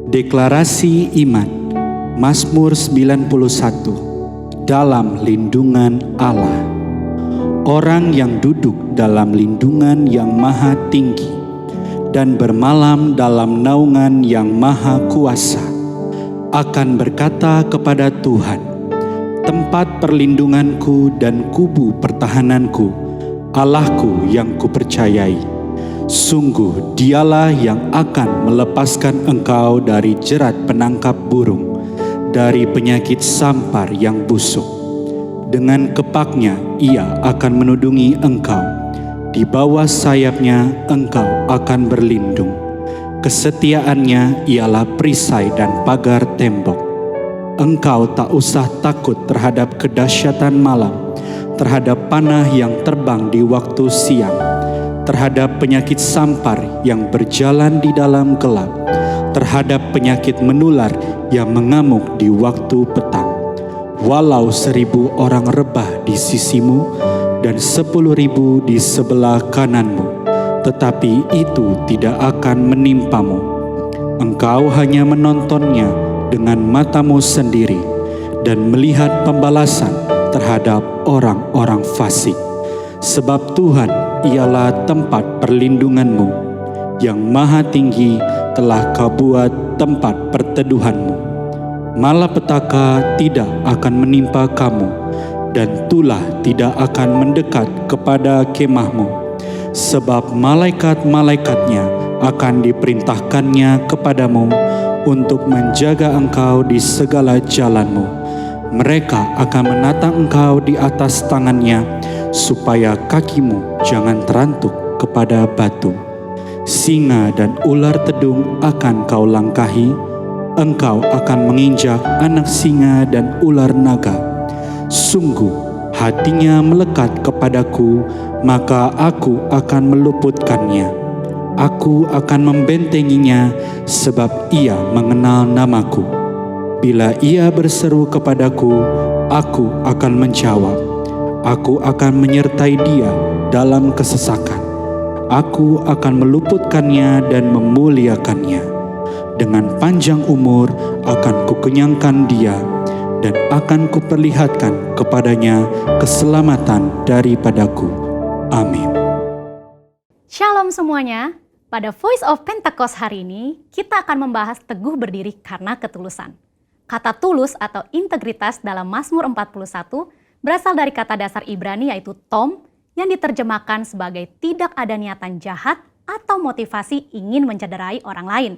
Deklarasi Iman Mazmur 91. Dalam lindungan Allah. Orang yang duduk dalam lindungan yang maha tinggi dan bermalam dalam naungan yang maha kuasa akan berkata kepada Tuhan, tempat perlindunganku dan kubu pertahananku, Allahku yang kupercayai. Sungguh dialah yang akan melepaskan engkau dari jerat penangkap burung, dari penyakit sampar yang busuk. Dengan kepaknya ia akan menudungi engkau, di bawah sayapnya engkau akan berlindung. Kesetiaannya ialah perisai dan pagar tembok. Engkau tak usah takut terhadap kedahsyatan malam, terhadap panah yang terbang di waktu siang, terhadap penyakit sampar yang berjalan di dalam gelap, terhadap penyakit menular yang mengamuk di waktu petang. Walau 1.000 orang rebah di sisimu dan 10.000 di sebelah kananmu, tetapi itu tidak akan menimpamu. Engkau hanya menontonnya dengan matamu sendiri dan melihat pembalasan terhadap orang-orang fasik. Sebab Tuhan ialah tempat perlindunganmu, yang maha tinggi telah kau buat tempat perteduhanmu. Malapetaka tidak akan menimpa kamu, dan tulah tidak akan mendekat kepada kemahmu. Sebab malaikat-malaikatnya akan diperintahkannya kepadamu untuk menjaga engkau di segala jalanmu. Mereka akan menatang engkau di atas tangannya, supaya kakimu jangan terantuk kepada batu. Singa dan ular tedung akan kau langkahi, engkau akan menginjak anak singa dan ular naga. Sungguh hatinya melekat kepadaku, maka aku akan meluputkannya. Aku akan membentenginya, sebab ia mengenal namaku. Bila ia berseru kepadaku, aku akan menjawab. Aku akan menyertai dia dalam kesesakan. Aku akan meluputkannya dan memuliakannya. Dengan panjang umur akan kukenyangkan dia, dan akan kuperlihatkan kepadanya keselamatan daripadaku. Amin. Shalom semuanya. Pada Voice of Pentecost hari ini, kita akan membahas teguh berdiri karena ketulusan. Kata tulus atau integritas dalam Mazmur 41 berasal dari kata dasar Ibrani yaitu tom, yang diterjemahkan sebagai tidak ada niatan jahat atau motivasi ingin mencederai orang lain.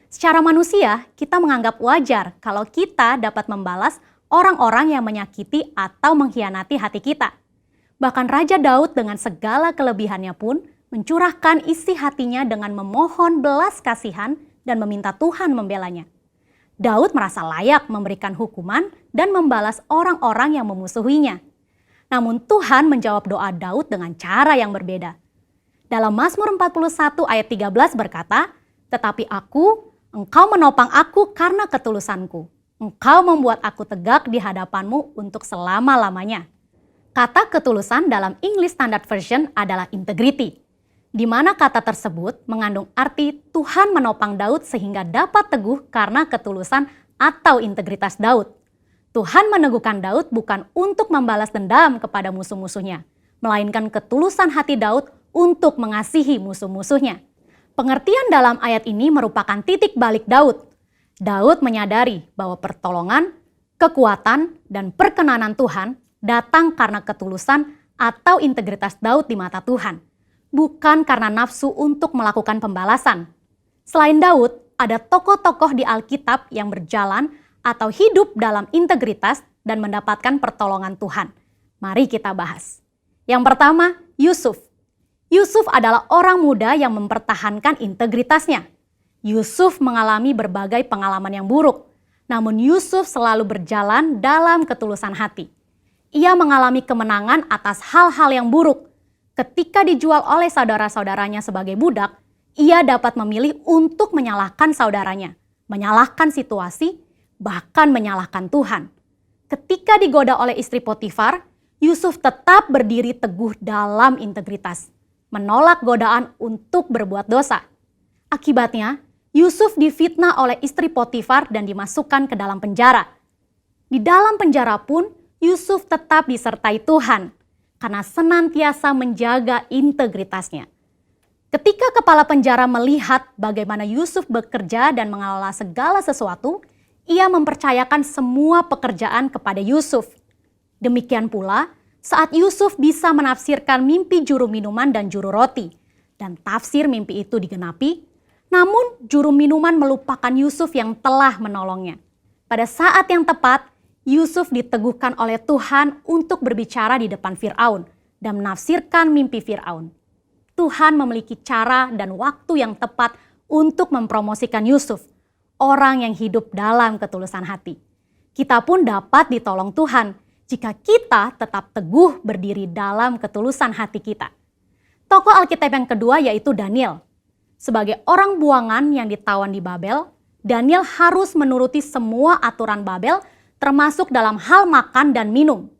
Secara manusia, kita menganggap wajar kalau kita dapat membalas orang-orang yang menyakiti atau mengkhianati hati kita. Bahkan Raja Daud dengan segala kelebihannya pun mencurahkan isi hatinya dengan memohon belas kasihan dan meminta Tuhan membelanya. Daud merasa layak memberikan hukuman dan membalas orang-orang yang memusuhinya. Namun Tuhan menjawab doa Daud dengan cara yang berbeda. Dalam Mazmur 41 ayat 13 berkata, "Tetapi aku, engkau menopang aku karena ketulusanku. Engkau membuat aku tegak di hadapanmu untuk selama-lamanya." Kata ketulusan dalam English Standard Version adalah integrity, di mana kata tersebut mengandung arti Tuhan menopang Daud sehingga dapat teguh karena ketulusan atau integritas Daud. Tuhan meneguhkan Daud bukan untuk membalas dendam kepada musuh-musuhnya, melainkan ketulusan hati Daud untuk mengasihi musuh-musuhnya. Pengertian dalam ayat ini merupakan titik balik Daud. Daud menyadari bahwa pertolongan, kekuatan, dan perkenanan Tuhan datang karena ketulusan atau integritas Daud di mata Tuhan, bukan karena nafsu untuk melakukan pembalasan. Selain Daud, ada tokoh-tokoh di Alkitab yang berjalan atau hidup dalam integritas dan mendapatkan pertolongan Tuhan. Mari kita bahas. Yang pertama, Yusuf. Yusuf adalah orang muda yang mempertahankan integritasnya. Yusuf mengalami berbagai pengalaman yang buruk, namun Yusuf selalu berjalan dalam ketulusan hati. Ia mengalami kemenangan atas hal-hal yang buruk. Ketika dijual oleh saudara-saudaranya sebagai budak, ia dapat memilih untuk menyalahkan saudaranya, menyalahkan situasi, bahkan menyalahkan Tuhan. Ketika digoda oleh istri Potifar, Yusuf tetap berdiri teguh dalam integritas, menolak godaan untuk berbuat dosa. Akibatnya, Yusuf difitnah oleh istri Potifar dan dimasukkan ke dalam penjara. Di dalam penjara pun, Yusuf tetap disertai Tuhan karena senantiasa menjaga integritasnya. Ketika kepala penjara melihat bagaimana Yusuf bekerja dan mengelola segala sesuatu, ia mempercayakan semua pekerjaan kepada Yusuf. Demikian pula, saat Yusuf bisa menafsirkan mimpi juru minuman dan juru roti, dan tafsir mimpi itu digenapi, namun juru minuman melupakan Yusuf yang telah menolongnya. Pada saat yang tepat, Yusuf diteguhkan oleh Tuhan untuk berbicara di depan Firaun dan menafsirkan mimpi Firaun. Tuhan memiliki cara dan waktu yang tepat untuk mempromosikan Yusuf, orang yang hidup dalam ketulusan hati. Kita pun dapat ditolong Tuhan jika kita tetap teguh berdiri dalam ketulusan hati kita. Tokoh Alkitab yang kedua yaitu Daniel. Sebagai orang buangan yang ditawan di Babel, Daniel harus menuruti semua aturan Babel termasuk dalam hal makan dan minum.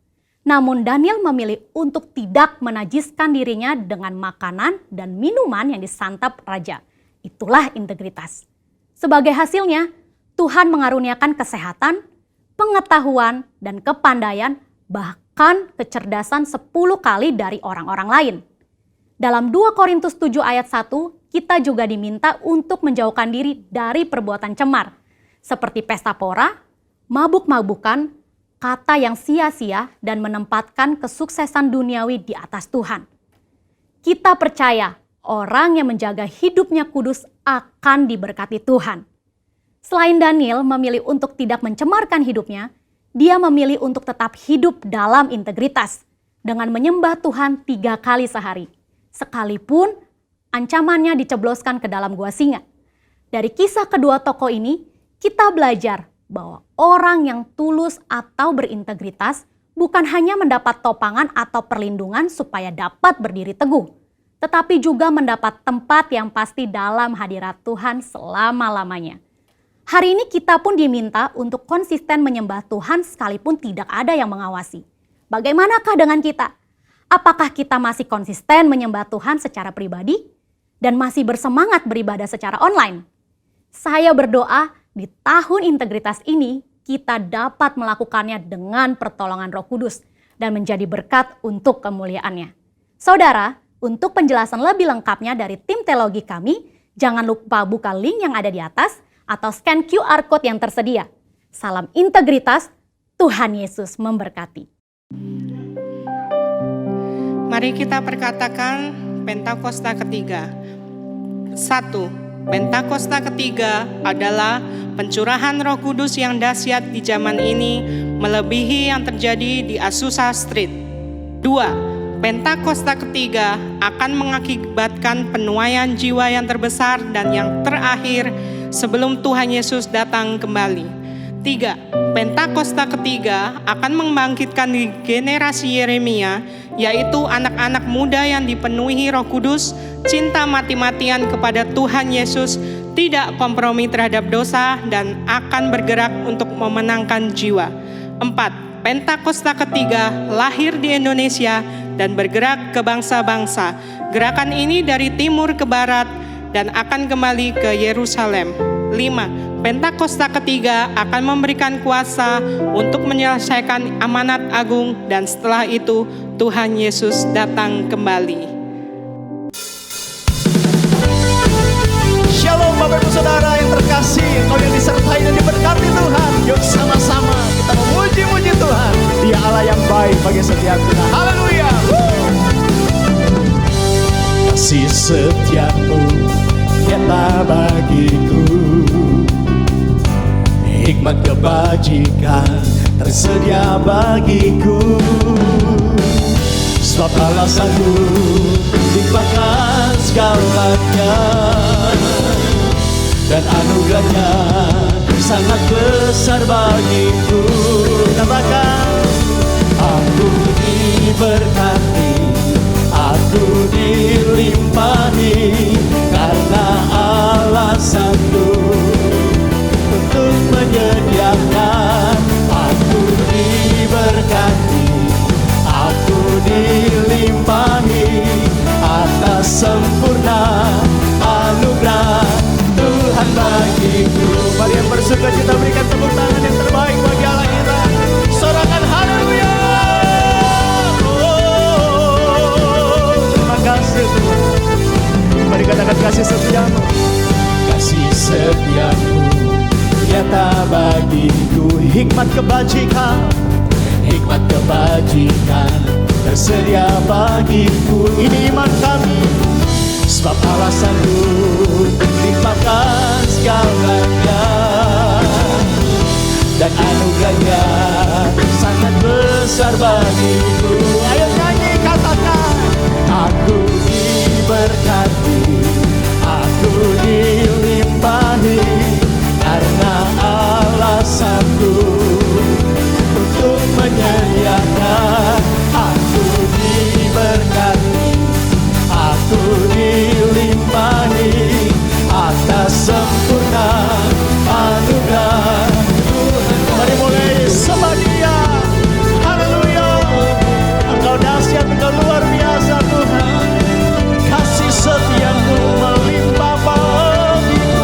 Namun Daniel memilih untuk tidak menajiskan dirinya dengan makanan dan minuman yang disantap raja. Itulah integritas. Sebagai hasilnya, Tuhan mengaruniakan kesehatan, pengetahuan, dan kepandaian, bahkan kecerdasan 10 kali dari orang-orang lain. Dalam 2 Korintus 7 ayat 1, kita juga diminta untuk menjauhkan diri dari perbuatan cemar, seperti pesta pora, mabuk-mabukan, kata yang sia-sia, dan menempatkan kesuksesan duniawi di atas Tuhan. Kita percaya orang yang menjaga hidupnya kudus akan diberkati Tuhan. Selain Daniel memilih untuk tidak mencemarkan hidupnya, dia memilih untuk tetap hidup dalam integritas dengan menyembah Tuhan 3 kali sehari, sekalipun ancamannya dicebloskan ke dalam gua singa. Dari kisah kedua tokoh ini, kita belajar bahwa orang yang tulus atau berintegritas bukan hanya mendapat topangan atau perlindungan supaya dapat berdiri teguh, tetapi juga mendapat tempat yang pasti dalam hadirat Tuhan selama-lamanya. Hari ini kita pun diminta untuk konsisten menyembah Tuhan sekalipun tidak ada yang mengawasi. Bagaimanakah dengan kita? Apakah kita masih konsisten menyembah Tuhan secara pribadi dan masih bersemangat beribadah secara online? Saya berdoa di tahun integritas ini, kita dapat melakukannya dengan pertolongan Roh Kudus dan menjadi berkat untuk kemuliaannya. Saudara, untuk penjelasan lebih lengkapnya dari tim teologi kami, jangan lupa buka link yang ada di atas atau scan QR Code yang tersedia. Salam integritas, Tuhan Yesus memberkati. Mari kita perkatakan Pentakosta ketiga. 1. Pentakosta ketiga adalah pencurahan Roh Kudus yang dahsyat di zaman ini melebihi yang terjadi di Azusa Street. 2. Pentakosta ketiga akan mengakibatkan penuaian jiwa yang terbesar dan yang terakhir sebelum Tuhan Yesus datang kembali. 3. Pentakosta ketiga akan membangkitkan generasi Yeremia, yaitu anak-anak muda yang dipenuhi Roh Kudus, cinta mati-matian kepada Tuhan Yesus, tidak kompromi terhadap dosa, dan akan bergerak untuk memenangkan jiwa. 4. Pentakosta ketiga lahir di Indonesia dan bergerak ke bangsa-bangsa. Gerakan ini dari timur ke barat dan akan kembali ke Yerusalem. 5. Pentakosta ketiga akan memberikan kuasa untuk menyelesaikan amanat agung, dan setelah itu Tuhan Yesus datang kembali. Shalom Bapak Ibu Saudara yang terkasih, engkau yang disertai dan diberkati Tuhan. Yuk sama-sama kita memuji-muji Tuhan. Dia Allah yang baik bagi setiap kita. Haleluya. Kasih setiamu nyata bagiku, hikmat kebajikan tersedia bagiku. Sebab Allah sanggup limpahkan segalanya, dan anugerahnya sangat besar bagiku. Katakan, aku diberkati, aku dilimpahi, karena Allah sanggup untuk menyediakan. Aku diberkati, aku dilimpahi atas sempurna anugerah Tuhan. nyata bagiku. Hikmat kebajikan tersedia bagiku. Ini iman kami, sebab Allah sanggup limpahkan segalanya, dan anugerahnya sangat besar bagiku. Ayo nyanyi, katakan, aku diberkati, aku dilimpahi, karena Allah sanggup untuk menyediakan. Aku diberkati, aku dilimpahi atas sempurna anugerah Tuhan. Mari mulai sembah Dia. Haleluya. Engkau dahsyat, Engkau luar biasa Tuhan. Kasih setiamu melimpah bagiku.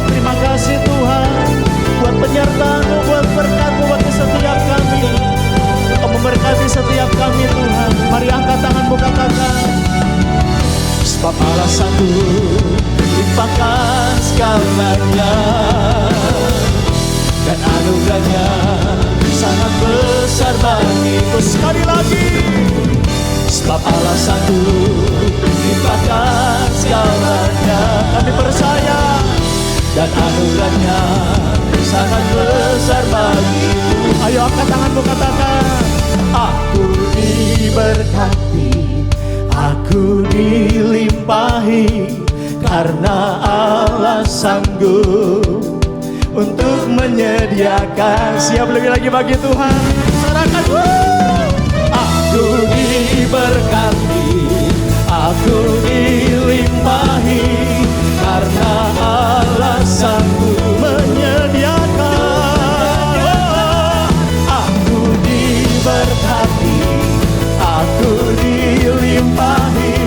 Terima kasih Tuhan buat penyertaan-Mu, buat berkat-Mu bagi setiap kami. Engkau memberkati setiap kami Tuhan. Mari angkat tanganmu, katakan, sebab Allah sanggup limpahkan segalanya, dan anugerahnya sangat besar bagiku. Sekali lagi, sebab Allah sanggup limpahkan segalanya. Kami percaya, dan anugerahnya sangat besar bagiku. Ayo angkat tanganmu, katakan, aku diberkati, aku dilimpahi, karena Allah sanggup untuk menyediakan. Siap lebih lagi bagi Tuhan. Serahkan. Aku diberkati, aku dilimpahi, karena Allah sanggup menyediakan. Aku diberkati, aku dilimpahi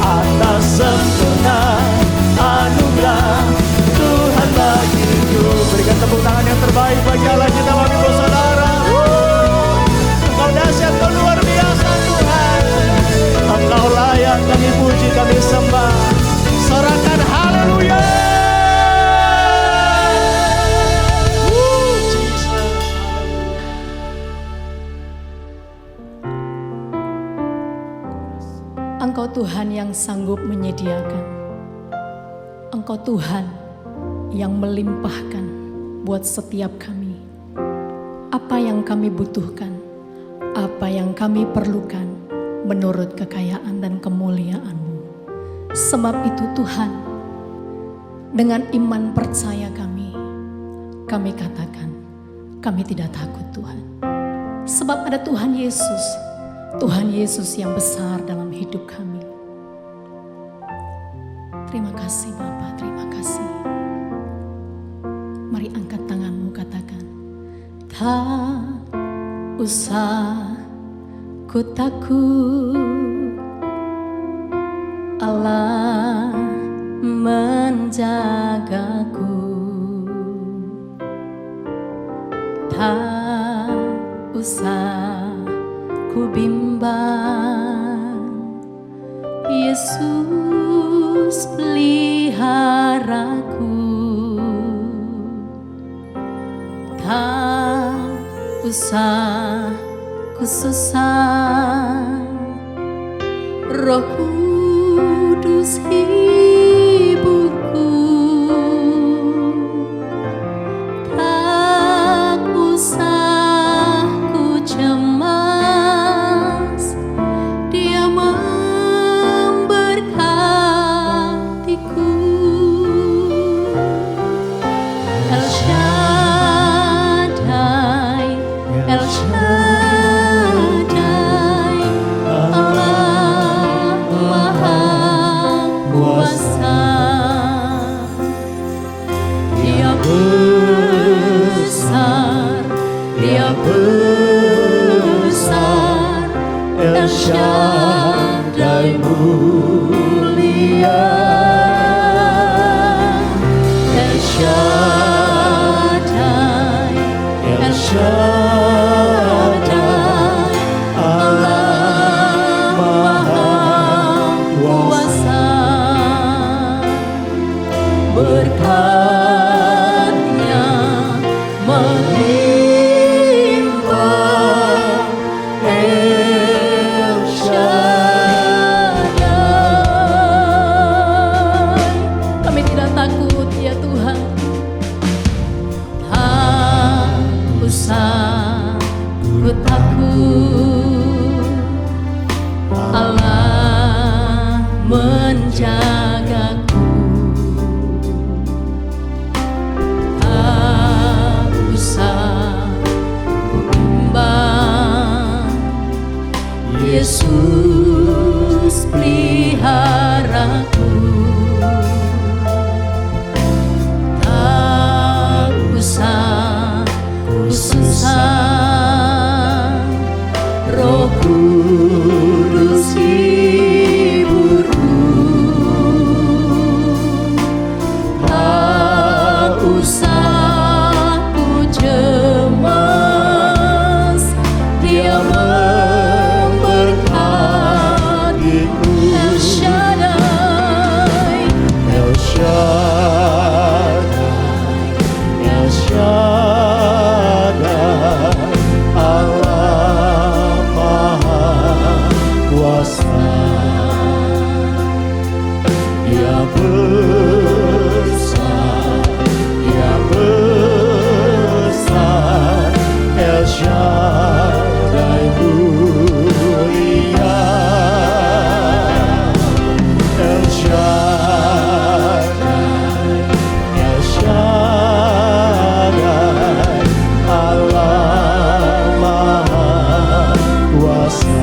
atas sempurna anugerah Tuhan bagiku. Berikan tepuk tangan yang terbaik bagi Allah kita, Bapak Ibu Saudara. Engkau dahsyat, Engkau luar biasa Tuhan. Engkau layak kami puji, kami sembah. Sorakan haleluya. Engkau Tuhan yang sanggup menyediakan. Engkau Tuhan yang melimpahkan buat setiap kami. Apa yang kami butuhkan, apa yang kami perlukan menurut kekayaan dan kemuliaan-Mu. Sebab itu Tuhan, dengan iman percaya kami katakan, kami tidak takut Tuhan. Sebab ada Tuhan Yesus yang besar dalam hidup kami. Terima kasih Bapa, terima kasih. Mari angkat tanganmu, katakan, tak usah ku takut, Allah menjagaku. Tak usah ku bimbang, Yesus peliharaku. Tak usah ku susah, Roh Kudus hiburku. Tak usah ku cemas, Dia memberkatiku. El Shaddai, El Shaddai, Allah Maha Kuasa. Dia besar, Dia besar, El Shaddai mulia. El Shaddai, El Shaddai, Allah Maha Kuasa. besar, yang besar, El Shaddai mulia, El Shaddai, El Shaddai, Allah Maha Kuasa.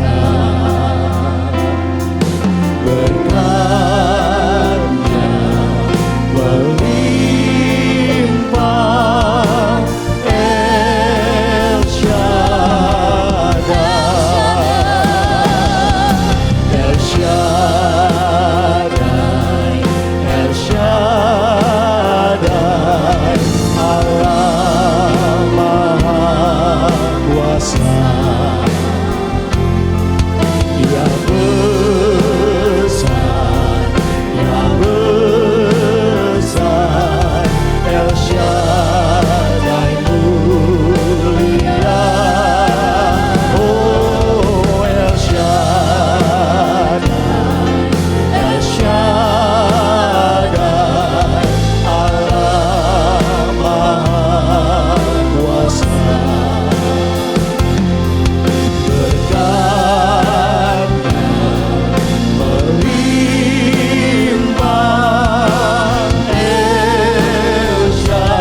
Berkatnya melimpah, El Shaddai, El Shaddai, El Shaddai, Allah Maha Kuasa. Yang besar, yang besar, El Shaddai mulia, oh El Shaddai, El Shaddai, Allah Maha Kuasa. Berkatnya melimpah, El Shaddai.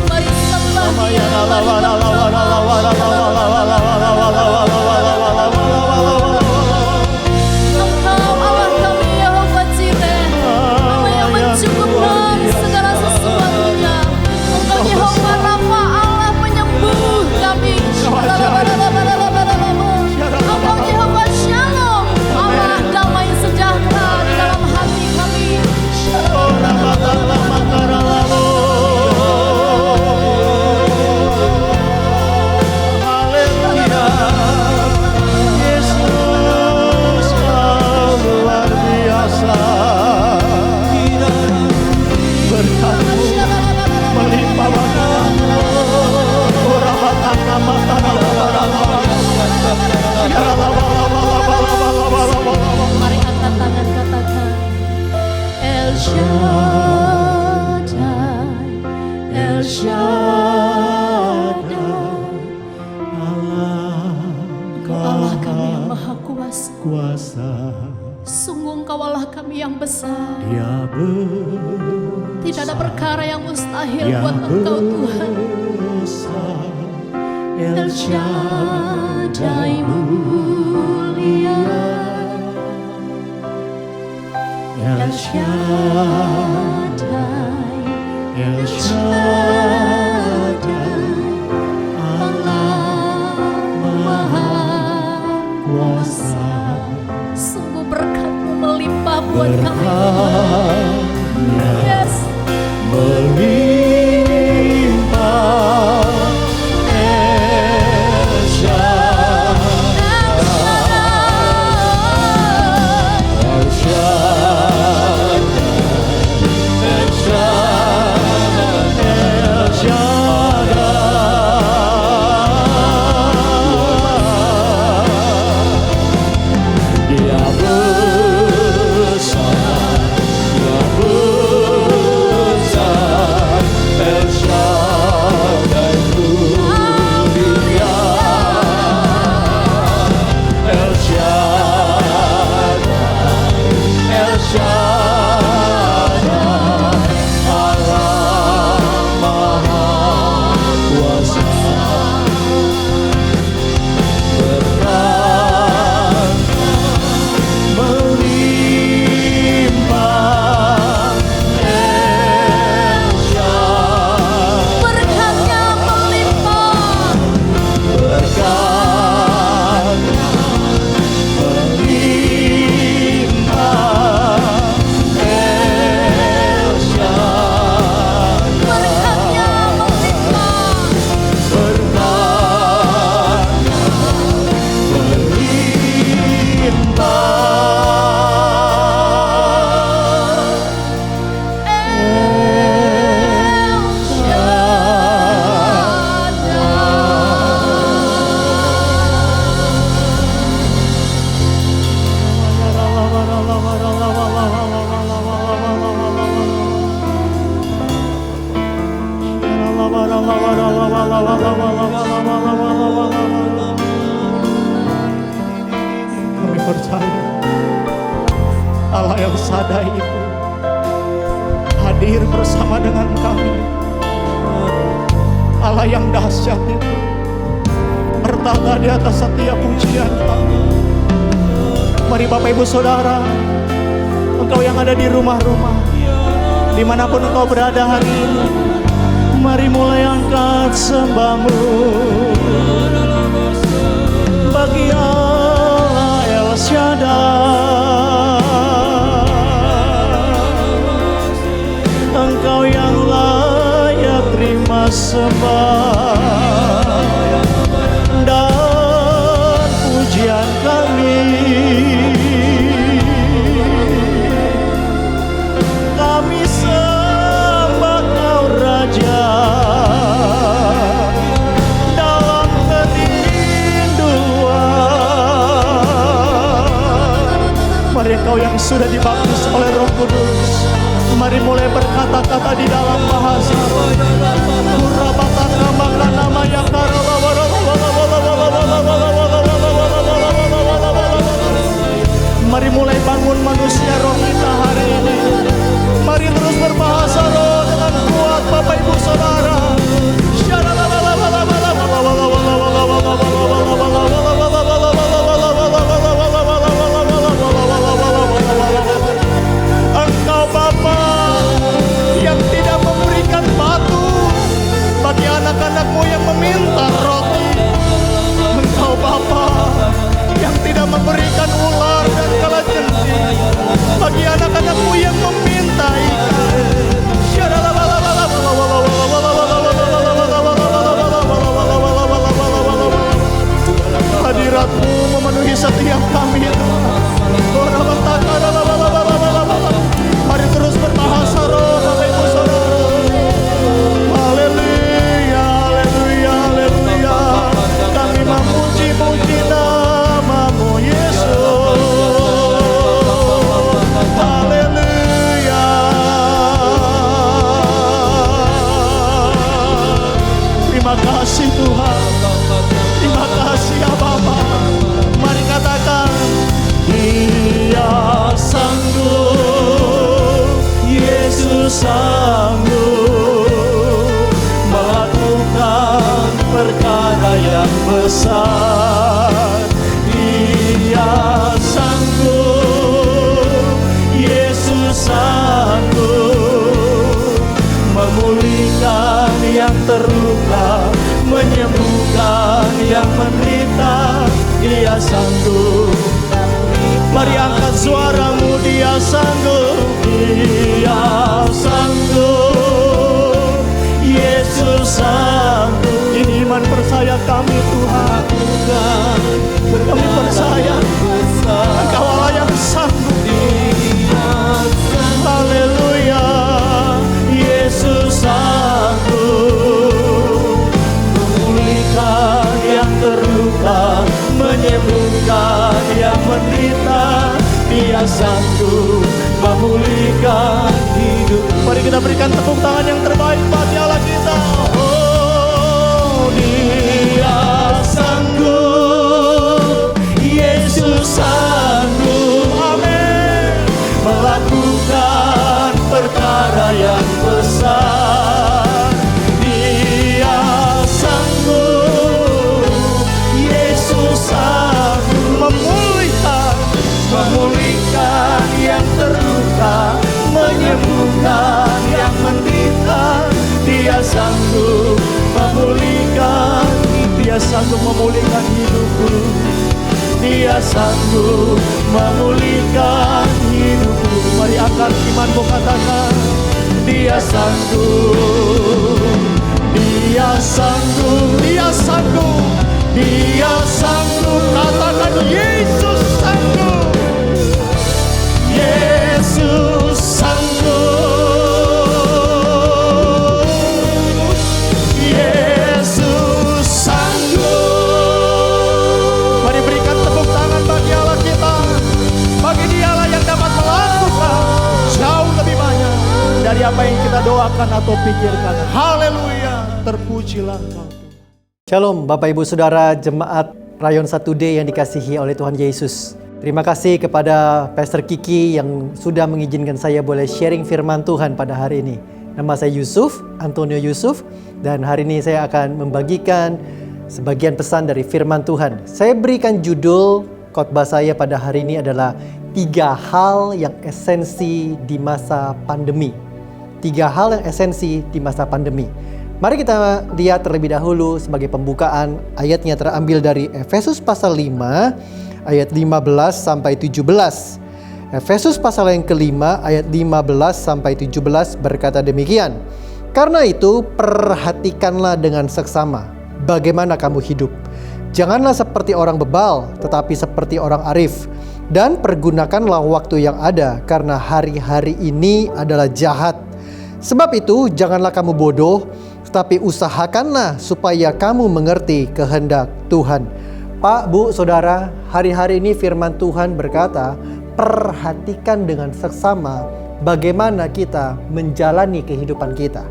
Mari sembah Dia, Engkau Allah kami Yehova Jireh, Allah yang mencukupkan segala sesuatunya. Engkau Yehova Rafa, Allah penyembuh kami. Engkau Yehova Shalom, Allah damai sejahtera di dalam hati kami. Haleluya, Yesus kau luar biasa. Berkat-Mu melimpah bagiku. Mari angkat tangan, katakan El Shaddai, El Shaddai. Engkau Allah kami yang maha kuasa. Kuasa Sungguh Engkau Allah kami yang besar. Dia Tidak ada perkara yang mustahil yang buat Engkau Tuhan. besar, El Shaddai mulia, El El Shaddai, El Shaddai, Allah Maha Kuasa. Sungguh berkat-Mu melimpah buat kami. Berkatnya Yes, melimpah, El Shaddai, El Shaddai, El Shaddai, El Shaddai. percaya Allah yang sadai itu hadir bersama dengan kami. Allah yang dahsyat itu bertata di atas setiap pujian kami. Mari Bapak Ibu Saudara, engkau yang ada di rumah-rumah, dimanapun engkau berada hari ini, mari mulai angkat sembahmu bagi Allah El Shaddai. Engkau yang layak terima sembah dan pujian kami. Kami sembah Kau Raja dalam kerinduan. Mari Engkau yang sudah dibaptis oleh Roh Kudus, mari mulai berkata-kata di dalam bahasa. Mari mulai bangun manusia roh kita hari ini. Mari terus berbahasa roh dengan kuat Bapak Ibu Saudara. Engkau Bapa yang tidak memberikan batu bagi anak-anak-Mu yang meminta roti. Engkau Bapa yang tidak memberikan ular dan kalajengking bagi anak-anak-Mu yang meminta ikan. Hadirat-Mu memenuhi setiap kami. Mari terus berbahasa roh Bapak Ibu Saudara. Haleluya, haleluya, haleluya. Kami memuji-muji nama-Mu Yesus. Haleluya. Terima kasih Tuhan. Terima kasih ya Bapa. Mari katakan, Dia sanggup, Yesus sanggup melakukan perkara yang besar. Dia sanggup, Yesus sanggup memulihkan yang terluka, menyembuhkan yang menderita. Dia sanggup. Mari angkat suaramu, Dia sanggup. Dia sanggup, Yesus sanggup. Ini iman percaya kami Tuhan. Kami percaya Engkau Allah yang sanggup. Haleluya. Yesus sanggup memulihkan yang terluka, menyembuhkan yang menderita. Dia sanggup memulihkan hidup. Mari kita berikan tepuk tangan yang terbaik bagi Allah kita. Oh, Dia sanggup, Yesus sanggup, amin, melakukan perkara yang besar. Dia sanggup, Yesus sanggup memulihkan yang terluka, menyembuhkan yang menderita. Dia sanggup memulihkan, Dia sanggup memulihkan hidupku. Dia sanggup memulihkan hidupku. Mari angkat imanmu, katakan, Dia sanggup, Dia sanggup, Dia sanggup, Dia sanggup. Katakan, Yesus sanggup, Yesus sanggup, Yesus sanggup. Mari berikan tepuk tangan bagi Allah kita, bagi Dialah yang dapat melakukan jauh lebih banyak dari apa yang kita doakan atau pikirkan. Haleluya, terpujilah Engkau. Shalom Bapak Ibu Saudara jemaat Rayon 1D yang dikasihi oleh Tuhan Yesus. Terima kasih kepada Pastor Kiki yang sudah mengizinkan saya boleh sharing firman Tuhan pada hari ini. Nama saya Yusuf, Antonio Yusuf, dan hari ini saya akan membagikan sebagian pesan dari firman Tuhan. Saya berikan judul khotbah saya pada hari ini adalah 3 hal yang esensi di masa pandemi. 3 hal yang esensi di masa pandemi. Mari kita lihat terlebih dahulu sebagai pembukaan. Ayatnya terambil dari Efesus pasal 5 ayat 15 sampai 17. Efesus pasal yang kelima ayat 15 sampai 17 berkata demikian. Karena itu perhatikanlah dengan seksama bagaimana kamu hidup. Janganlah seperti orang bebal, tetapi seperti orang arif. Dan pergunakanlah waktu yang ada, karena hari-hari ini adalah jahat. Sebab itu janganlah kamu bodoh, tetapi usahakanlah supaya kamu mengerti kehendak Tuhan. Pak, Bu, Saudara, hari-hari ini firman Tuhan berkata, perhatikan dengan seksama bagaimana kita menjalani kehidupan kita.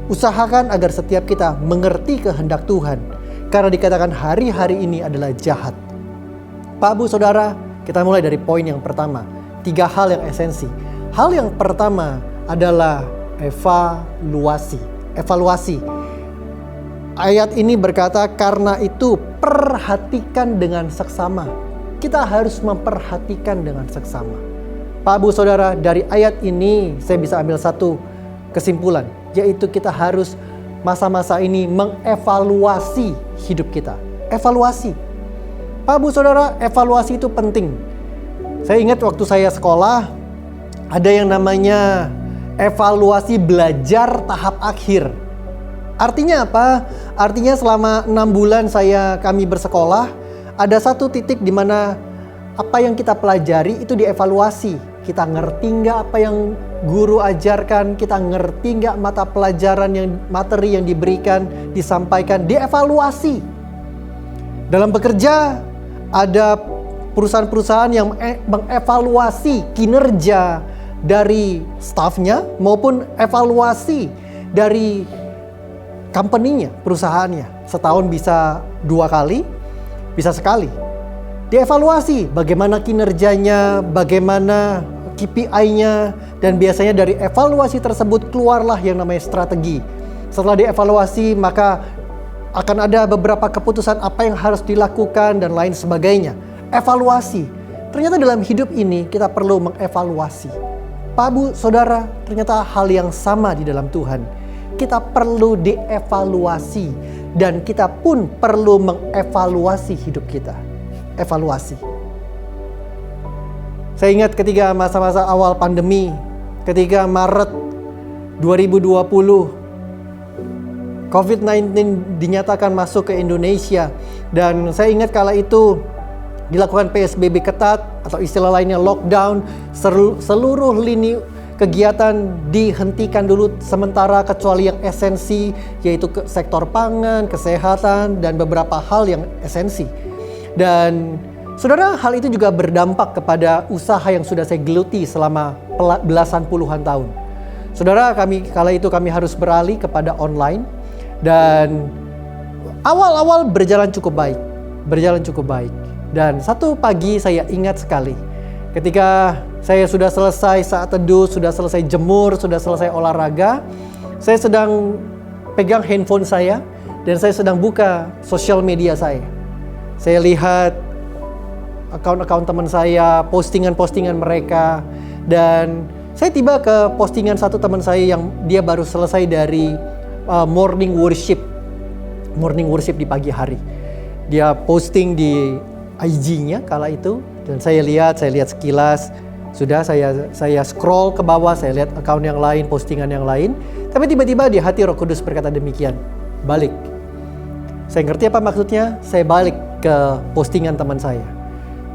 Usahakan agar setiap kita mengerti kehendak Tuhan, karena dikatakan hari-hari ini adalah jahat. Pak, Bu, Saudara, kita mulai dari poin yang pertama. 3 hal yang esensi. Hal yang pertama adalah evaluasi. Ayat ini berkata, karena itu perhatikan dengan seksama. Kita harus memperhatikan dengan seksama. Pak, Bu, Saudara, dari ayat ini saya bisa ambil satu kesimpulan, yaitu kita harus masa-masa ini mengevaluasi hidup kita. Evaluasi. Pak, Bu, Saudara, evaluasi itu penting. Saya ingat waktu saya sekolah, ada yang namanya evaluasi belajar tahap akhir. Artinya apa? Artinya selama 6 bulan kami bersekolah, ada satu titik di mana apa yang kita pelajari itu dievaluasi. Kita ngerti nggak apa yang guru ajarkan? Kita ngerti nggak mata pelajaran materi yang diberikan, disampaikan, dievaluasi. Dalam bekerja, ada perusahaan-perusahaan yang mengevaluasi kinerja dari stafnya maupun evaluasi dari company-nya, perusahaannya. Setahun bisa 2 kali, bisa sekali. Dievaluasi bagaimana kinerjanya, bagaimana KPI-nya, dan biasanya dari evaluasi tersebut keluarlah yang namanya strategi. Setelah dievaluasi, maka akan ada beberapa keputusan apa yang harus dilakukan dan lain sebagainya. Evaluasi. Ternyata dalam hidup ini kita perlu mengevaluasi. Pak, Bu, Saudara, ternyata hal yang sama di dalam Tuhan. Kita perlu dievaluasi dan kita pun perlu mengevaluasi hidup kita. Evaluasi. Saya ingat ketika masa-masa awal pandemi, ketika Maret 2020, COVID-19 dinyatakan masuk ke Indonesia, dan saya ingat kala itu dilakukan PSBB ketat atau istilah lainnya lockdown, seluruh lini kegiatan dihentikan dulu sementara kecuali yang esensi, yaitu sektor pangan, kesehatan, dan beberapa hal yang esensi. Dan Saudara, hal itu juga berdampak kepada usaha yang sudah saya geluti selama belasan puluhan tahun. Saudara, kala itu kami harus beralih kepada online, dan awal-awal berjalan cukup baik. Dan satu pagi saya ingat sekali, ketika saya sudah selesai saat teduh, sudah selesai jemur, sudah selesai olahraga, saya sedang pegang handphone saya dan saya sedang buka sosial media saya. Saya lihat akun-akun teman saya, postingan-postingan mereka, dan saya tiba ke postingan satu teman saya yang dia baru selesai dari morning worship di pagi hari. Dia posting di IG-nya kala itu, dan saya lihat sekilas. Sudah saya scroll ke bawah, saya lihat akun yang lain, postingan yang lain. Tapi tiba-tiba di hati Roh Kudus berkata demikian, balik. Saya ngerti apa maksudnya, saya balik ke postingan teman saya.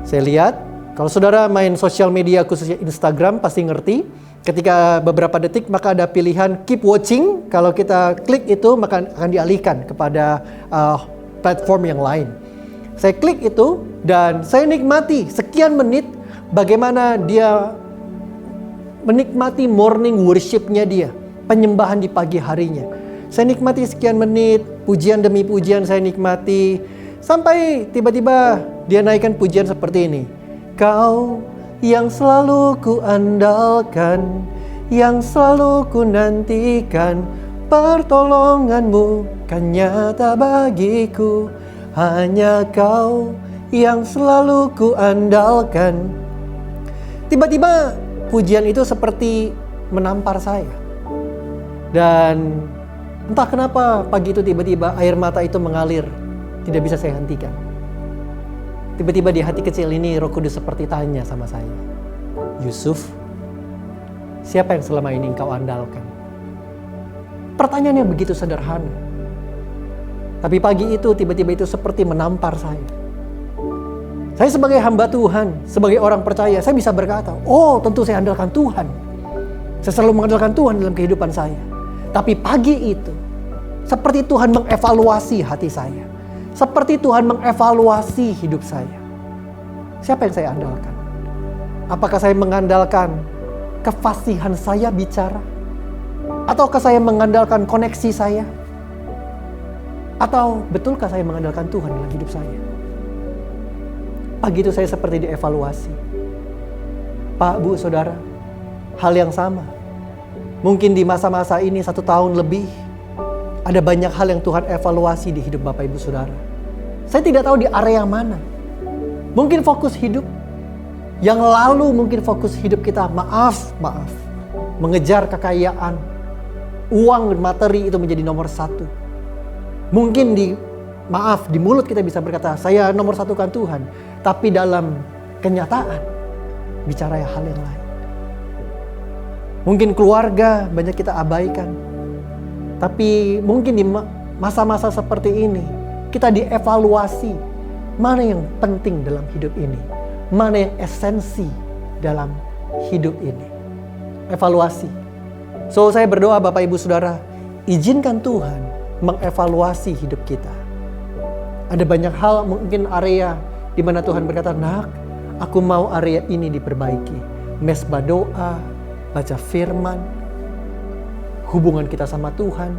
Saya lihat, kalau saudara main sosial media khususnya Instagram pasti ngerti, ketika beberapa detik maka ada pilihan keep watching. Kalau kita klik itu maka akan dialihkan kepada platform yang lain. Saya klik itu dan saya nikmati sekian menit bagaimana dia menikmati morning worship-nya dia, penyembahan di pagi harinya. Saya nikmati sekian menit, pujian demi pujian saya nikmati, sampai tiba-tiba dia naikkan pujian seperti ini. Kau yang selalu ku andalkan, yang selalu ku nantikan. Pertolonganmu kan nyata bagiku. Hanya Kau yang selalu ku andalkan. Tiba-tiba pujian itu seperti menampar saya. Dan entah kenapa pagi itu tiba-tiba air mata itu mengalir. Tidak bisa saya hentikan. Tiba-tiba di hati kecil ini Roh Kudus seperti tanya sama saya, Yusuf, siapa yang selama ini engkau andalkan? Pertanyaannya begitu sederhana. Tapi pagi itu tiba-tiba itu seperti menampar saya. Saya sebagai hamba Tuhan, sebagai orang percaya, saya bisa berkata, oh tentu saya andalkan Tuhan. Saya selalu mengandalkan Tuhan dalam kehidupan saya. Tapi pagi itu, seperti Tuhan mengevaluasi hati saya. Seperti Tuhan mengevaluasi hidup saya. Siapa yang saya andalkan? Apakah saya mengandalkan kefasihan saya bicara? Ataukah saya mengandalkan koneksi saya? Atau betulkah saya mengandalkan Tuhan dalam hidup saya? Pagi itu saya seperti dievaluasi. Pak, Bu, Saudara, hal yang sama. Mungkin di masa-masa ini 1 tahun lebih, ada banyak hal yang Tuhan evaluasi di hidup Bapak Ibu Saudara. Saya tidak tahu di area mana. Mungkin fokus hidup. Yang lalu mungkin fokus hidup kita, maaf. Mengejar kekayaan. Uang dan materi itu menjadi nomor 1. Mungkin di mulut kita bisa berkata, saya nomor 1-kan Tuhan. Tapi dalam kenyataan, bicara hal yang lain. Mungkin keluarga banyak kita abaikan. Tapi mungkin di masa-masa seperti ini, kita dievaluasi mana yang penting dalam hidup ini. Mana yang esensi dalam hidup ini. Evaluasi. So saya berdoa Bapak Ibu Saudara, izinkan Tuhan mengevaluasi hidup kita. Ada banyak hal mungkin area di mana Tuhan berkata, nak, aku mau area ini diperbaiki. Mesbah doa, baca firman, hubungan kita sama Tuhan,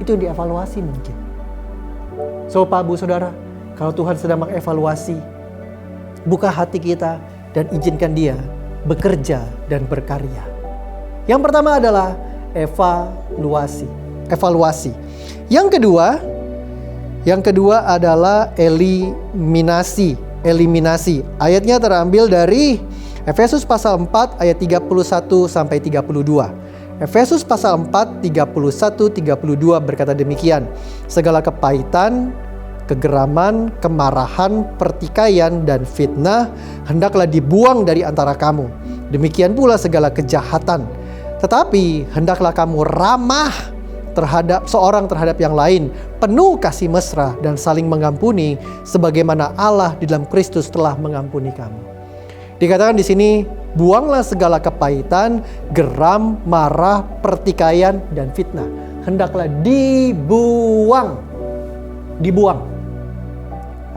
itu yang dievaluasi mungkin. So Pak, Bu, Saudara, kalau Tuhan sedang mengevaluasi, buka hati kita dan izinkan Dia bekerja dan berkarya. Yang pertama adalah evaluasi. Yang kedua adalah eliminasi. Ayatnya terambil dari Efesus pasal 4 ayat 31 sampai 32. Efesus pasal 4, 31-32 berkata demikian. Segala kepahitan, kegeraman, kemarahan, pertikaian, dan fitnah hendaklah dibuang dari antara kamu. Demikian pula segala kejahatan. Tetapi hendaklah kamu ramah terhadap yang lain, penuh kasih mesra dan saling mengampuni, sebagaimana Allah di dalam Kristus telah mengampuni kamu. Dikatakan di sini, buanglah segala kepahitan, geram, marah, pertikaian, dan fitnah. Hendaklah dibuang.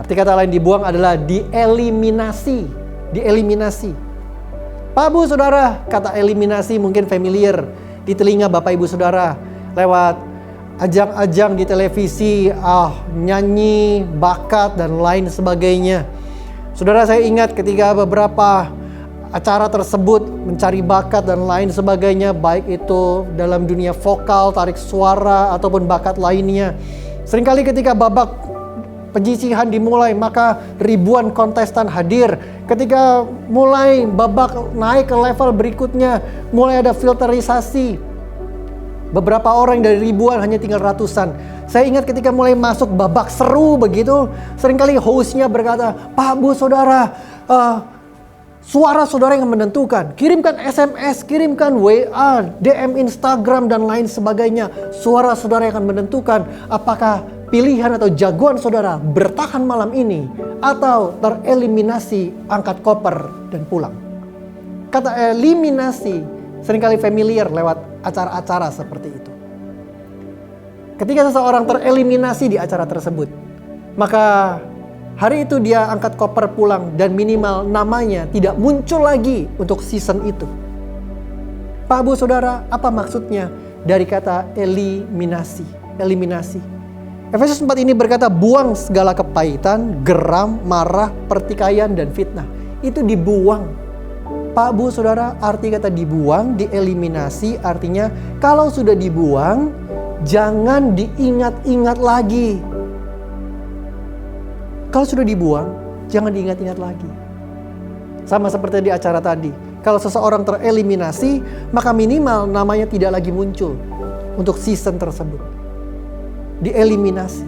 Arti kata lain dibuang adalah dieliminasi. Pak, Bu, Saudara, kata eliminasi mungkin familiar di telinga Bapak Ibu Saudara. Lewat ajang-ajang di televisi, nyanyi, bakat, dan lain sebagainya. Saudara, saya ingat ketika beberapa acara tersebut mencari bakat dan lain sebagainya, baik itu dalam dunia vokal, tarik suara, ataupun bakat lainnya. Seringkali ketika babak penyisihan dimulai, maka ribuan kontestan hadir. Ketika mulai babak naik ke level berikutnya, mulai ada filterisasi. Beberapa orang dari ribuan hanya tinggal ratusan. Saya ingat ketika mulai masuk babak seru begitu, seringkali hostnya berkata, Pak, Bu, Saudara, suara saudara yang menentukan. Kirimkan SMS, kirimkan WA, DM Instagram, dan lain sebagainya. Suara saudara yang akan menentukan apakah pilihan atau jagoan saudara bertahan malam ini atau tereliminasi, angkat koper, dan pulang. Kata eliminasi seringkali familiar lewat acara-acara seperti itu. Ketika seseorang tereliminasi di acara tersebut, maka hari itu dia angkat koper pulang dan minimal namanya tidak muncul lagi untuk season itu. Pak, Bu, Saudara, apa maksudnya dari kata eliminasi? Efesus 4 ini berkata, buang segala kepahitan, geram, marah, pertikaian, dan fitnah. itu dibuang. Pak, Bu, Saudara, arti kata dibuang, dieliminasi artinya kalau sudah dibuang, jangan diingat-ingat lagi. Kalau sudah dibuang, jangan diingat-ingat lagi. Sama seperti di acara tadi. Kalau seseorang tereliminasi, maka minimal namanya tidak lagi muncul untuk season tersebut. Dieliminasi.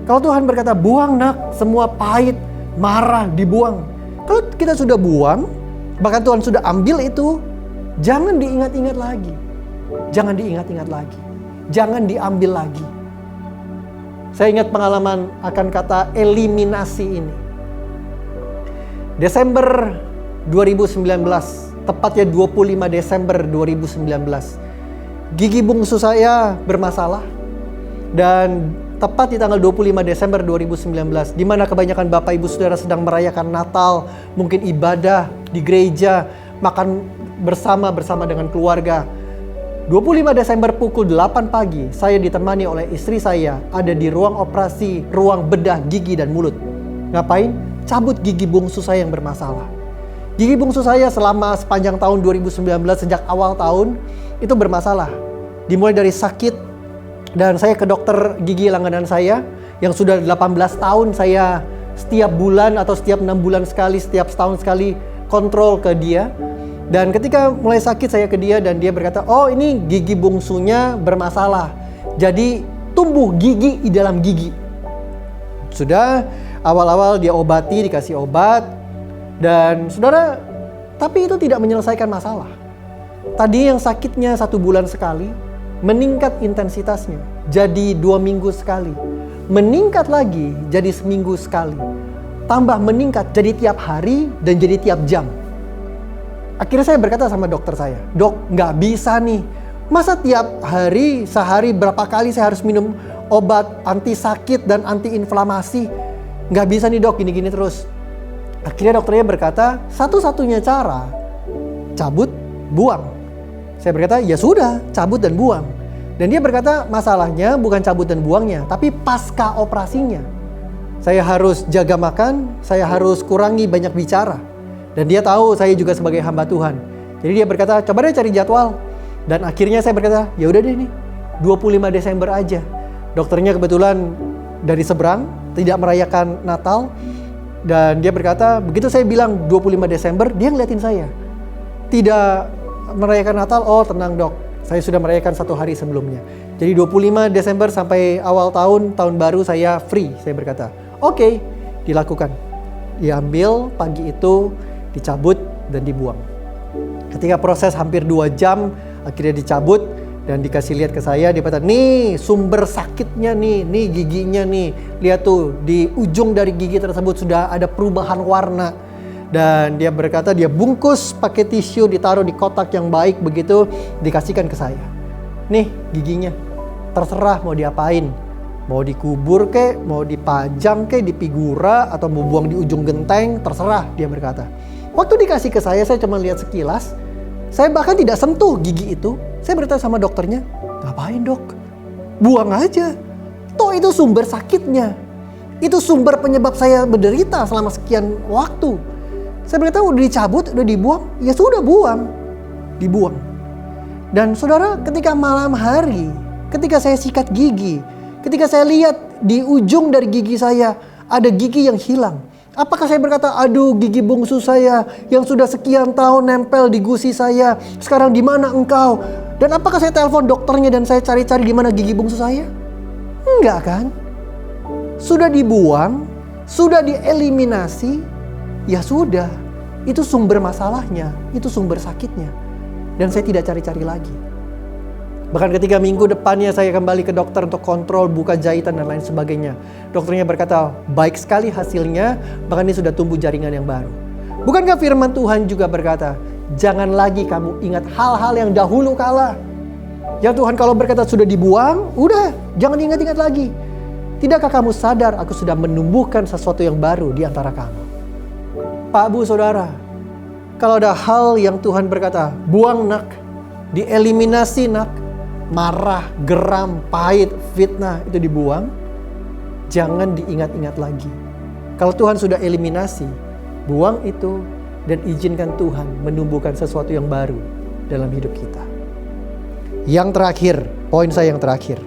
Kalau Tuhan berkata, buang nak, semua pahit, marah, dibuang. Kalau kita sudah buang, bahkan Tuhan sudah ambil itu, jangan diingat-ingat lagi. Jangan diingat-ingat lagi. Jangan diambil lagi. Saya ingat pengalaman akan kata eliminasi ini. Desember 2019, tepatnya 25 Desember 2019. Gigi bungsu saya bermasalah. Dan tepat di tanggal 25 Desember 2019, di mana kebanyakan Bapak Ibu Saudara sedang merayakan Natal, mungkin ibadah di gereja, makan bersama dengan keluarga. 25 Desember pukul 8 pagi, saya ditemani oleh istri saya ada di ruang operasi, ruang bedah gigi dan mulut. Ngapain? Cabut gigi bungsu saya yang bermasalah. Gigi bungsu saya selama sepanjang tahun 2019, sejak awal tahun, itu bermasalah. Dimulai dari sakit, dan saya ke dokter gigi langganan saya, yang sudah 18 tahun saya setiap bulan atau setiap 6 bulan sekali, setiap setahun sekali kontrol ke dia. Dan ketika mulai sakit saya ke dia dan dia berkata, oh ini gigi bungsunya bermasalah. Jadi tumbuh gigi di dalam gigi. Sudah awal-awal dia obati, dikasih obat. Dan saudara, tapi itu tidak menyelesaikan masalah. Tadi yang sakitnya 1 bulan sekali, meningkat intensitasnya jadi 2 minggu sekali. Meningkat lagi jadi seminggu sekali. Tambah meningkat jadi tiap hari dan jadi tiap jam. Akhirnya saya berkata sama dokter saya, dok, nggak bisa nih. Masa tiap hari, sehari berapa kali saya harus minum obat anti sakit dan anti inflamasi? Nggak bisa nih dok, gini-gini terus. Akhirnya dokternya berkata, satu-satunya cara, cabut, buang. Saya berkata, ya sudah, cabut dan buang. Dan dia berkata, masalahnya bukan cabut dan buangnya, tapi pasca operasinya. Saya harus jaga makan, saya harus kurangi banyak bicara. Dan dia tahu saya juga sebagai hamba Tuhan. Jadi dia berkata, coba deh cari jadwal. Dan akhirnya saya berkata, ya udah deh nih, 25 Desember aja. Dokternya kebetulan dari seberang, tidak merayakan Natal. Dan dia berkata, begitu saya bilang 25 Desember, dia ngeliatin saya. Tidak merayakan Natal, oh tenang dok, saya sudah merayakan 1 hari sebelumnya. Jadi 25 Desember sampai awal tahun baru saya free. Saya berkata, oke, dilakukan. Diambil pagi itu, dicabut dan dibuang. Ketika proses hampir 2 jam, akhirnya dicabut dan dikasih lihat ke saya. Dia kata, nih sumber sakitnya nih giginya nih. Lihat tuh, di ujung dari gigi tersebut sudah ada perubahan warna. Dan dia berkata, dia bungkus pakai tisu, ditaruh di kotak yang baik begitu, dikasihkan ke saya. Nih giginya, terserah mau diapain. Mau dikubur kek, mau dipajang kek, dipigura, atau mau buang di ujung genteng, terserah, dia berkata. Waktu dikasih ke saya cuma lihat sekilas. Saya bahkan tidak sentuh gigi itu. Saya bertanya sama dokternya, ngapain dok? Buang aja. Toh itu sumber sakitnya. Itu sumber penyebab saya menderita selama sekian waktu. Saya berkata, udah dicabut, udah dibuang, ya sudah buang. Dibuang. Dan saudara, ketika malam hari, ketika saya sikat gigi, ketika saya lihat di ujung dari gigi saya, ada gigi yang hilang. Apakah saya berkata, aduh gigi bungsu saya yang sudah sekian tahun nempel di gusi saya, sekarang di mana engkau? Dan apakah saya telepon dokternya dan saya cari-cari di mana gigi bungsu saya? Enggak kan? Sudah dibuang, sudah dieliminasi, ya sudah. Itu sumber masalahnya, itu sumber sakitnya. Dan saya tidak cari-cari lagi. Bahkan ketika minggu depannya saya kembali ke dokter untuk kontrol buka jahitan dan lain sebagainya. Dokternya berkata, baik sekali hasilnya, bahkan ini sudah tumbuh jaringan yang baru. Bukankah firman Tuhan juga berkata, jangan lagi kamu ingat hal-hal yang dahulu kala. Yang Tuhan kalau berkata sudah dibuang, udah, jangan ingat-ingat lagi. Tidakkah kamu sadar aku sudah menumbuhkan sesuatu yang baru di antara kamu? Pak, Bu, Saudara, kalau ada hal yang Tuhan berkata, buang nak, dieliminasi nak, marah, geram, pahit, fitnah, itu dibuang. Jangan diingat-ingat lagi. Kalau Tuhan sudah eliminasi, Buang itu dan izinkan Tuhan menumbuhkan sesuatu yang baru dalam hidup kita. Yang terakhir, poin saya yang terakhir.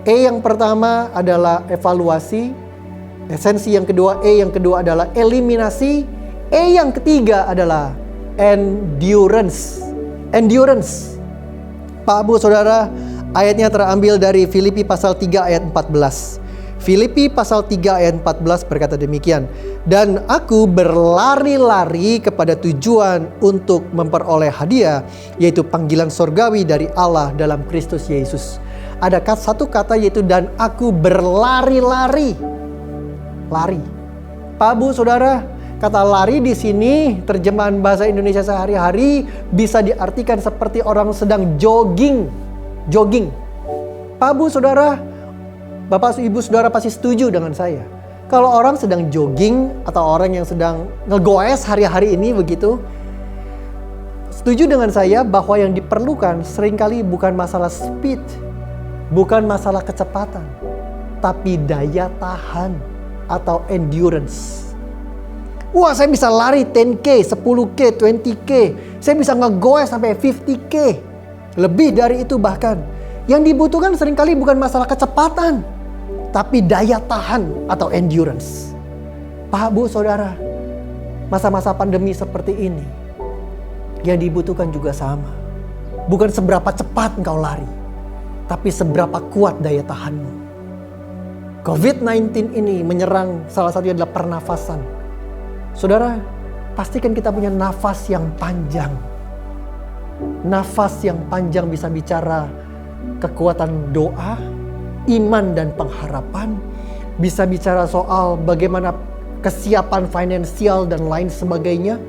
E yang pertama adalah evaluasi. Esensi yang kedua, E yang kedua adalah eliminasi. E yang ketiga adalah endurance. Endurance. Pak Bu Saudara, ayatnya terambil dari Filipi pasal 3 ayat 14. Filipi pasal 3 ayat 14 berkata demikian. Dan aku berlari-lari kepada tujuan untuk memperoleh hadiah, yaitu panggilan sorgawi dari Allah dalam Kristus Yesus. Ada satu kata yaitu dan aku berlari-lari. Lari. Pak Bu Saudara, kata lari di sini terjemahan bahasa Indonesia sehari-hari bisa diartikan seperti orang sedang jogging. Jogging. Pak Bu Saudara, Bapak Ibu Saudara pasti setuju dengan saya. Kalau orang sedang jogging atau orang yang sedang ngegoes hari-hari ini begitu, setuju dengan saya bahwa yang diperlukan seringkali bukan masalah speed, bukan masalah kecepatan, tapi daya tahan atau endurance. Wah, saya bisa lari 10K, 10K, 20K. Saya bisa ngegoes sampai 50K. Lebih dari itu bahkan. Yang dibutuhkan seringkali bukan masalah kecepatan, tapi daya tahan atau endurance. Pak Bu Saudara, masa-masa pandemi seperti ini, yang dibutuhkan juga sama. Bukan seberapa cepat engkau lari, tapi seberapa kuat daya tahanmu. COVID-19 ini menyerang salah satunya adalah pernafasan. Saudara, pastikan kita punya nafas yang panjang. Nafas yang panjang bisa bicara kekuatan doa, iman dan pengharapan. Bisa bicara soal bagaimana kesiapan finansial dan lain sebagainya.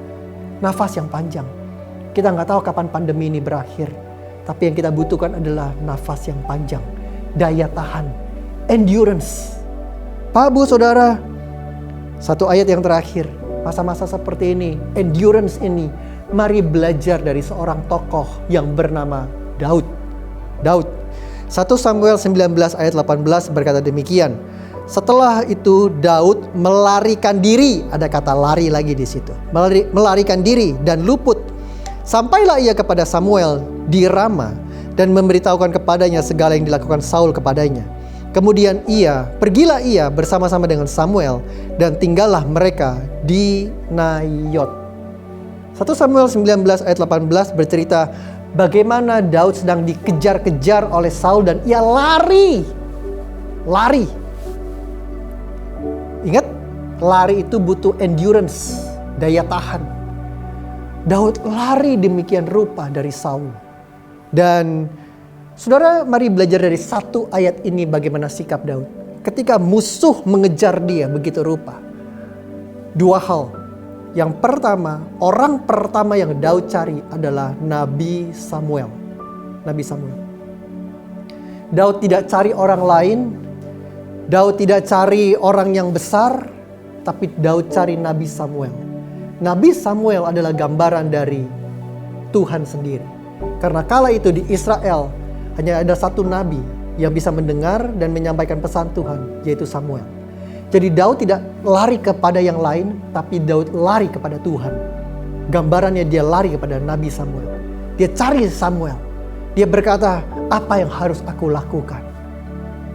Nafas yang panjang. Kita nggak tahu kapan pandemi ini berakhir. Tapi yang kita butuhkan adalah nafas yang panjang. Daya tahan. Endurance. Pak Bu Saudara, satu ayat yang terakhir. Masa-masa seperti ini, endurance ini, mari belajar dari seorang tokoh yang bernama Daud. Daud. 1 Samuel 19 ayat 18 berkata demikian. Setelah itu Daud melarikan diri, ada kata lari lagi di situ. Melarikan diri dan luput. Sampailah ia kepada Samuel di Rama dan memberitahukan kepadanya segala yang dilakukan Saul kepadanya. Kemudian pergilah ia bersama-sama dengan Samuel dan tinggallah mereka di Nayot. 1 Samuel 19 ayat 18 bercerita bagaimana Daud sedang dikejar-kejar oleh Saul dan ia lari. Lari. Ingat, lari itu butuh endurance, daya tahan. Daud lari demikian rupa dari Saul. Dan saudara, mari belajar dari satu ayat ini bagaimana sikap Daud. Ketika musuh mengejar dia begitu rupa. Dua hal. Yang pertama, orang pertama yang Daud cari adalah Nabi Samuel. Nabi Samuel. Daud tidak cari orang lain. Daud tidak cari orang yang besar. Tapi Daud cari Nabi Samuel. Nabi Samuel adalah gambaran dari Tuhan sendiri. Karena kala itu di Israel hanya ada satu nabi yang bisa mendengar dan menyampaikan pesan Tuhan, yaitu Samuel. Jadi Daud tidak lari kepada yang lain, tapi Daud lari kepada Tuhan. Gambarannya dia lari kepada Nabi Samuel. Dia cari Samuel. Dia berkata, apa yang harus aku lakukan?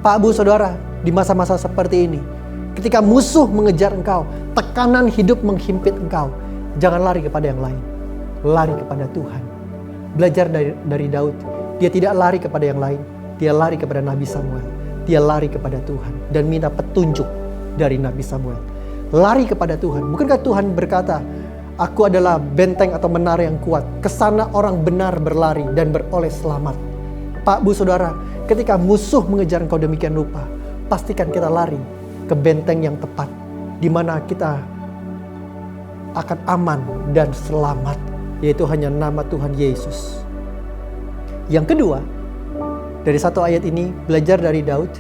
Pak Bu Saudara, di masa-masa seperti ini, ketika musuh mengejar engkau, tekanan hidup menghimpit engkau, jangan lari kepada yang lain. Lari kepada Tuhan. Belajar dari Daud. Dia tidak lari kepada yang lain. Dia lari kepada Nabi Samuel. Dia lari kepada Tuhan dan minta petunjuk dari Nabi Samuel. Lari kepada Tuhan. Bukankah Tuhan berkata, aku adalah benteng atau menara yang kuat. Kesana orang benar berlari dan beroleh selamat. Pak Bu Saudara, ketika musuh mengejar engkau demikian rupa, pastikan kita lari ke benteng yang tepat, di mana kita akan aman dan selamat, yaitu hanya nama Tuhan Yesus. Yang kedua, dari satu ayat ini belajar dari Daud.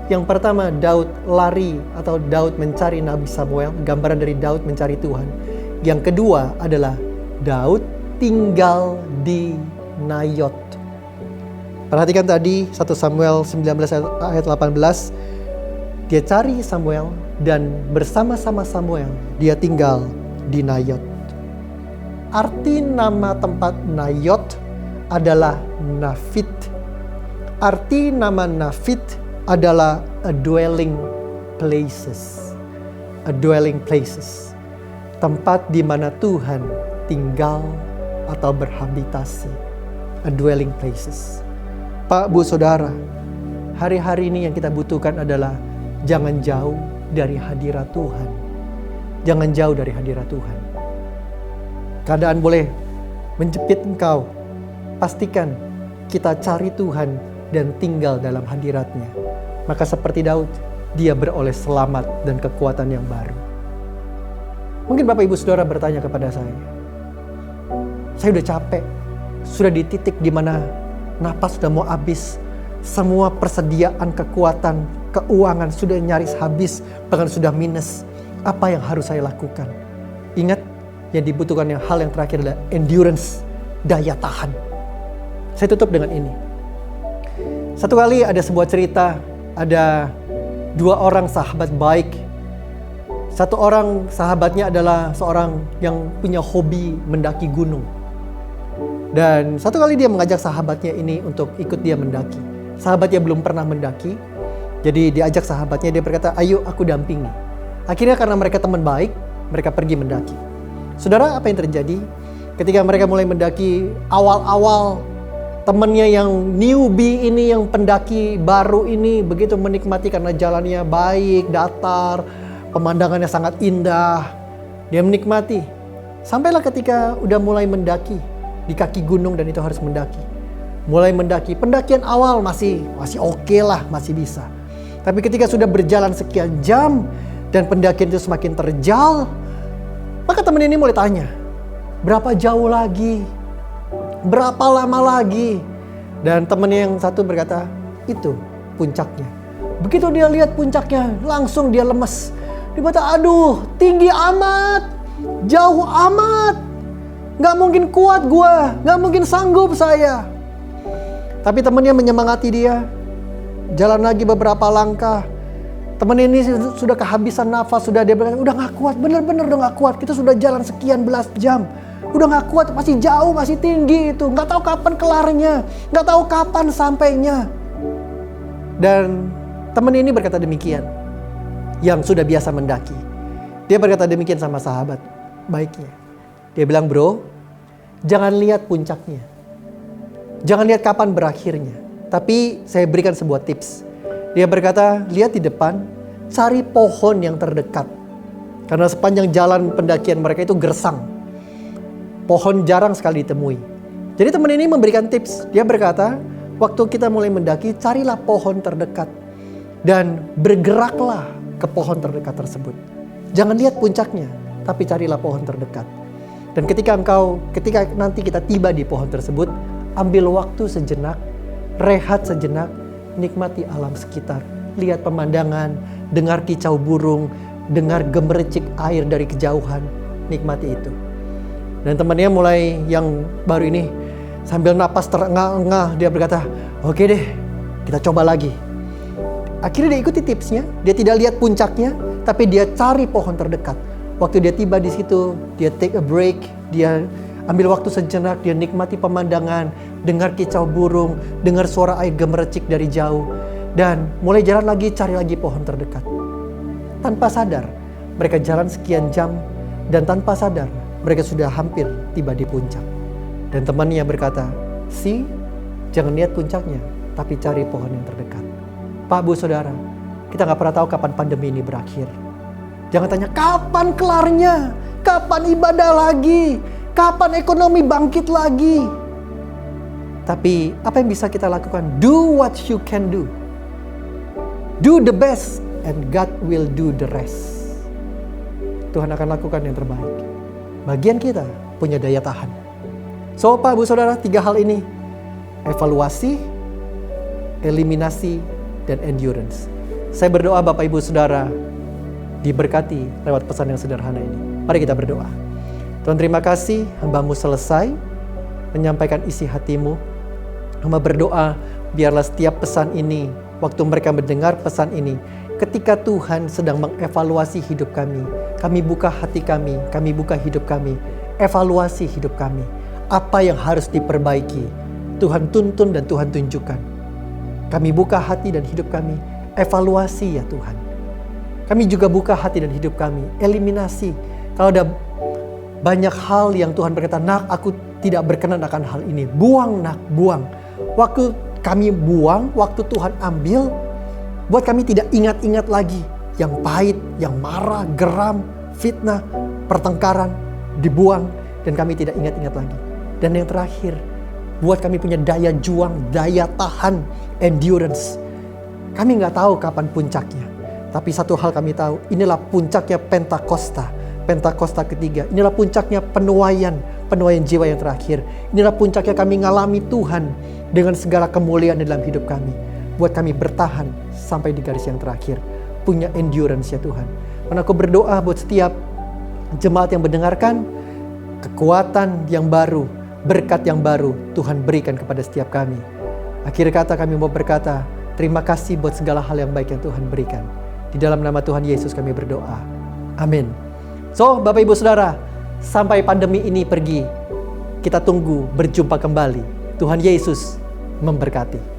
Yang pertama, Daud lari atau Daud mencari Nabi Samuel, gambaran dari Daud mencari Tuhan. Yang kedua adalah Daud tinggal di Nayot. Perhatikan tadi 1 Samuel 19 ayat 18. Dia cari Samuel dan bersama-sama Samuel dia tinggal di Nayot. Arti nama tempat Nayot adalah Nafit. Arti nama Nafit adalah a dwelling places. A dwelling places. Tempat di mana Tuhan tinggal atau berhabitasi. A dwelling places. Pak, Bu, Saudara, hari-hari ini yang kita butuhkan adalah jangan jauh dari hadirat Tuhan. Jangan jauh dari hadirat Tuhan. Keadaan boleh menjepit engkau. Pastikan kita cari Tuhan dan tinggal dalam hadiratnya. Maka seperti Daud, dia beroleh selamat dan kekuatan yang baru. Mungkin Bapak Ibu Saudara bertanya kepada saya udah capek, sudah di titik di mana napas sudah mau habis, semua persediaan kekuatan, keuangan sudah nyaris habis, bahkan sudah minus. Apa yang harus saya lakukan? Ingat, yang dibutuhkan hal yang terakhir adalah endurance, daya tahan. Saya tutup dengan ini. Satu kali ada sebuah cerita, ada dua orang sahabat baik. Satu orang sahabatnya adalah seorang yang punya hobi mendaki gunung. Dan satu kali dia mengajak sahabatnya ini untuk ikut dia mendaki. Sahabatnya belum pernah mendaki, jadi diajak sahabatnya, dia berkata, ayo aku dampingi. Akhirnya karena mereka teman baik, mereka pergi mendaki. Saudara, apa yang terjadi? Ketika mereka mulai mendaki, awal-awal temannya yang newbie ini, yang pendaki baru ini begitu menikmati karena jalannya baik, datar, pemandangannya sangat indah. Dia menikmati. Sampailah ketika udah mulai mendaki di kaki gunung dan itu harus mendaki. Mulai mendaki, pendakian awal masih oke lah, masih bisa. Tapi ketika sudah berjalan sekian jam dan pendakian itu semakin terjal, maka teman ini mulai tanya, berapa jauh lagi? Berapa lama lagi? Dan temannya yang satu berkata, itu puncaknya. Begitu dia lihat puncaknya, langsung dia lemes. Dia berkata, aduh, tinggi amat, jauh amat. Gak mungkin kuat gua, gak mungkin sanggup saya. Tapi temannya menyemangati dia. Jalan lagi beberapa langkah. Teman ini sudah kehabisan nafas, sudah dia berkata, udah gak kuat, bener-bener udah gak kuat. Kita sudah jalan sekian belas jam. Udah gak kuat, masih jauh, masih tinggi itu. Gak tahu kapan kelarnya, gak tahu kapan sampainya. Dan teman ini berkata demikian, yang sudah biasa mendaki. Dia berkata demikian sama sahabat baiknya. Dia bilang, bro, jangan lihat puncaknya. Jangan lihat kapan berakhirnya. Tapi saya berikan sebuah tips. Dia berkata, lihat di depan, cari pohon yang terdekat. Karena sepanjang jalan pendakian mereka itu gersang. Pohon jarang sekali ditemui. Jadi teman ini memberikan tips. Dia berkata, waktu kita mulai mendaki, carilah pohon terdekat. Dan bergeraklah ke pohon terdekat tersebut. Jangan lihat puncaknya, tapi carilah pohon terdekat. Dan ketika nanti kita tiba di pohon tersebut, ambil waktu sejenak, rehat sejenak, nikmati alam sekitar. Lihat pemandangan, dengar kicau burung, dengar gemericik air dari kejauhan. Nikmati itu. Dan temannya mulai yang baru ini, sambil napas terengah-engah, dia berkata, oke deh, kita coba lagi. Akhirnya dia ikuti tipsnya, dia tidak lihat puncaknya, tapi dia cari pohon terdekat. Waktu dia tiba di situ, dia take a break, dia ambil waktu sejenak, dia nikmati pemandangan, dengar kicau burung, dengar suara air gemericik dari jauh, dan mulai jalan lagi, cari lagi pohon terdekat. Tanpa sadar, mereka jalan sekian jam, dan tanpa sadar, mereka sudah hampir tiba di puncak. Dan temannya berkata, jangan lihat puncaknya, tapi cari pohon yang terdekat. Pak, Bu, Saudara, kita gak pernah tahu kapan pandemi ini berakhir. Jangan tanya, kapan kelarnya? Kapan ibadah lagi? Kapan ekonomi bangkit lagi? Tapi apa yang bisa kita lakukan? Do what you can do. Do the best and God will do the rest. Tuhan akan lakukan yang terbaik. Bagian kita punya daya tahan. So, Pak, Bu, Saudara, 3 hal ini. Evaluasi, eliminasi, dan endurance. Saya berdoa Bapak Ibu Saudara diberkati lewat pesan yang sederhana ini. Mari kita berdoa. Tuhan, terima kasih hamba-Mu selesai menyampaikan isi hatimu. Hamba berdoa biarlah setiap pesan ini, waktu mereka mendengar pesan ini, ketika Tuhan sedang mengevaluasi hidup kami, kami buka hati kami buka hidup kami, evaluasi hidup kami. Apa yang harus diperbaiki, Tuhan tuntun dan Tuhan tunjukkan. Kami buka hati dan hidup kami, evaluasi ya Tuhan. Kami juga buka hati dan hidup kami, eliminasi. Kalau ada banyak hal yang Tuhan berkata, nak aku tidak berkenan akan hal ini. Buang nak, buang. Waktu kami buang, waktu Tuhan ambil, buat kami tidak ingat-ingat lagi. Yang pahit, yang marah, geram, fitnah, pertengkaran, dibuang. Dan kami tidak ingat-ingat lagi. Dan yang terakhir, buat kami punya daya juang, daya tahan, endurance. Kami nggak tahu kapan puncaknya. Tapi satu hal kami tahu, inilah puncaknya Pentakosta ketiga. Inilah puncaknya penuaian jiwa yang terakhir. Inilah puncaknya kami ngalami Tuhan dengan segala kemuliaan dalam hidup kami. Buat kami bertahan sampai di garis yang terakhir. Punya endurance ya Tuhan. Dan aku berdoa buat setiap jemaat yang mendengarkan, kekuatan yang baru, berkat yang baru Tuhan berikan kepada setiap kami. Akhir kata kami mau berkata, terima kasih buat segala hal yang baik yang Tuhan berikan. Di dalam nama Tuhan Yesus kami berdoa. Amin. So, Bapak Ibu Saudara, sampai pandemi ini pergi, kita tunggu berjumpa kembali. Tuhan Yesus memberkati.